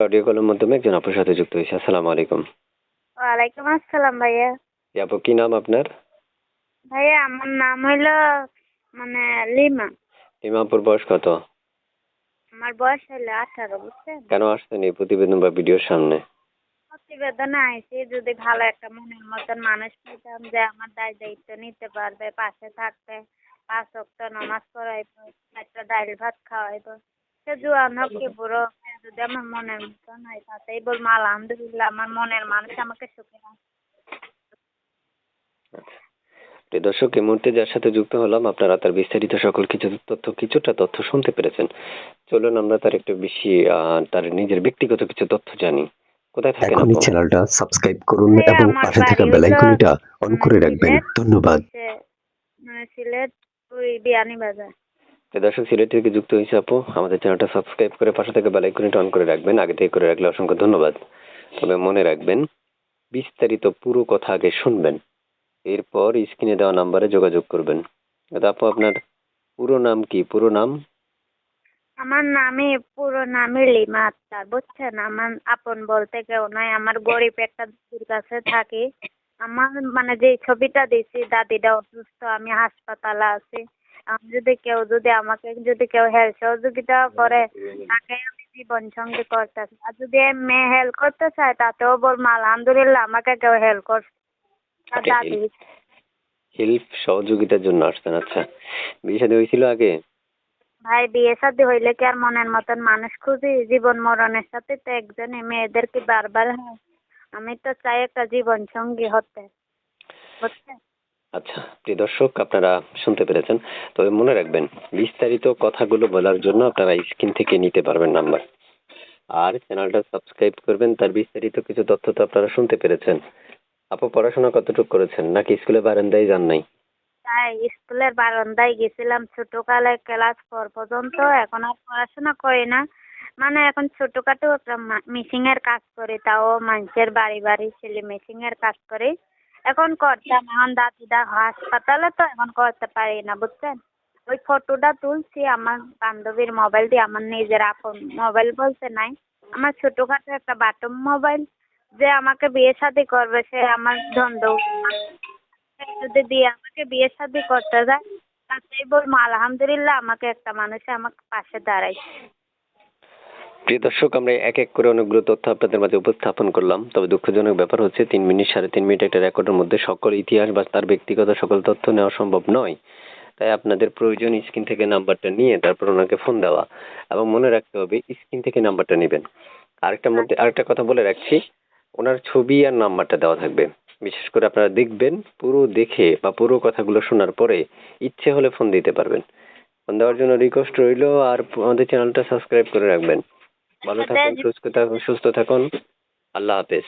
Audio কলের মাধ্যমে একজন আপুর সাথে যুক্ত হয়েছে। আসসালামু আলাইকুম। ওয়ালাইকুম আসসালাম ভাইয়া। জি আপু, কি নাম আপনার? ভাইয়া আমার নাম হইলো মানে লিমা। লিমা আপুর বয়স কত? আমার বয়স হইলো 18, বুঝছেন? কেন আসছেন এই প্রতিবেদন বা ভিডিওর সামনে? প্রতিবেদনে আইছি যদি ভালো একটা মনের মতন মানুষ পেতাম যে আমার দায় দায়িত্ব নিতে পারবে, পাশে থাকবে, 5 ওয়াক্ত নামাজ পড়াইবো, একটা ডাইল ভাত খাওয়াইবো। সে জোয়ান হোক কি বুড়ো হোক, সে যদি আমার মনের মতন হয় তাতেই বলবো আলহামদুলিল্লাহ, আমার মনের মানুষ আমাকে সুখী রাখে। প্রিয় দর্শক, এই মুহূর্তে যার সাথে যুক্ত হলাম আপনারা তার বিস্তারিত সকল কিছুটা তথ্য শুনতে পেরেছেন। চলুন আমরা তার একটু বেশি তার নিজের ব্যক্তিগত কিছু তথ্য জানি। কোথায় থাকেন এখনই আপু? চ্যানেলটা সাবস্ক্রাইব করুন ভাইয়া এবং আমার পাশে থাকা বাড়ি বেল হইলো আইকনটা অন করে রাখবেন। সিলেট, ধন্যবাদ। সিলেট ওই বিয়ানীবাজার। প্রিয় দর্শক, সিলেট থেকে যুক্ত হয়েছে আপু। আমাদের চ্যানেলটা সাবস্ক্রাইব করে পাশে থাকা বেল আইকনটা অন করে রাখবেন। আগে থেকে করে রাখলে অসংখ্য ধন্যবাদ। তবে মনে রাখবেন, বিস্তারিত পুরো কথা আগে শুনবেন, এরপর স্ক্রিনে দেওয়া নাম্বারে যোগাযোগ করবেন। আপু, আপনার পুরো নাম কি? পুরো নাম? আমার পুরো নামই লিমা আক্তার, বুঝছেন? আমার আপন বলতে কেউ নাই। আমার গরিব একটা দাদির কাছে থাকি। আমার যে ছবিটা দিছি, দাদিটা অসুস্থ, আমি হাসপাতালে আছি। যদি কেউ হেল্প সহযোগিতা করে, তাকে আমি জীবন সঙ্গী করতেছি। আর যদি মেয়ে হেল্প করতে চায় তাতেও বলবো আলহামদুলিল্লাহ, আমাকে কেউ হেল্প করছে। আর দাদি হেল্প সহযোগিতার জন্য আসছেন? আচ্ছা, বিয়ে শাদী হয়েছিল আগে? ভাই, বিয়ে শাদী হইলে কি আর মনের মতন মানুষ খুঁজি? জীবন মরণের সাথে তো একজনই, মেয়েদের কি বারবার হয়? আমি তো চাই একটা জীবন সঙ্গী হতে, বুঝছেন? আচ্ছা, প্রিয় দর্শক, আপনারা শুনতে পেরেছেন। তবে মনে রাখবেন, বিস্তারিত কথাগুলো বলার জন্য আপনারা স্ক্রিন থেকে নিতে পারবেন নাম্বার। আর চ্যানেলটা সাবস্ক্রাইব করবেন, তার বিস্তারিত কিছু তথ্য তো আপনারা শুনতে পেরেছেন। আপু, পড়াশোনা কতটুকু করেছেন, নাকি স্কুলে বারান্দায় যান নাই? তাই স্কুলের বারান্দায় গেছিলাম ছোটকালে, ক্লাস 4 পর্যন্ত। এখন আর পড়াশোনা করি না। এখন ছোটখাটো একটা মেশিং এর কাজ করি, তাও মানুষের বাড়ি বাড়ি ছেলে মেশিং এর কাজ করি। এখন করতাম, এখন দাদিদা হাসপাতালে তো এখন করতে পারি না, বুঝছেন? ওই ফটোটা তুলছি আমার বান্ধবীর মোবাইল দিয়ে, আমার নিজের আপন মোবাইল বলতে নাই। আমার ছোটখাটো একটা বাটন মোবাইল। যে আমাকে বিয়ে শাদী করবে সে আমার ধন্দৌ, যদি দিয়ে আমাকে বিয়ে শাদী করতে যায় তাতেই বলবো আলহামদুলিল্লাহ, আমাকে একটা মানুষে আমাকে পাশে দাঁড়াইছে। প্রিয় দর্শক, আমরা এক এক করে অনেকগুলো তথ্য আপনাদের মাঝে উপস্থাপন করলাম। তবে দুঃখজনক ব্যাপার হচ্ছে 3 মিনিট 3.5 মিনিট একটা রেকর্ডের মধ্যে সকল ইতিহাস বা তার ব্যক্তিগত সকল তথ্য নেওয়া সম্ভব নয়। তাই আপনাদের প্রয়োজন স্ক্রিন থেকে নাম্বারটা নিয়ে তারপর ওনাকে ফোন দেওয়া, এবং মনে রাখতে হবে স্ক্রিন থেকে নাম্বারটা নেবেন। আরেকটা কথা বলে রাখছি, ওনার ছবি আর নাম্বারটা দেওয়া থাকবে। বিশেষ করে আপনারা দেখবেন, পুরো দেখে বা পুরো কথাগুলো শোনার পরে ইচ্ছে হলে ফোন দিতে পারবেন। ফোন দেওয়ার জন্য রিকোয়েস্ট রইল, আর আমাদের চ্যানেলটা সাবস্ক্রাইব করে রাখবেন। ভালো থাকুন, সুস্থ থাকুন। আল্লাহ হাফেজ।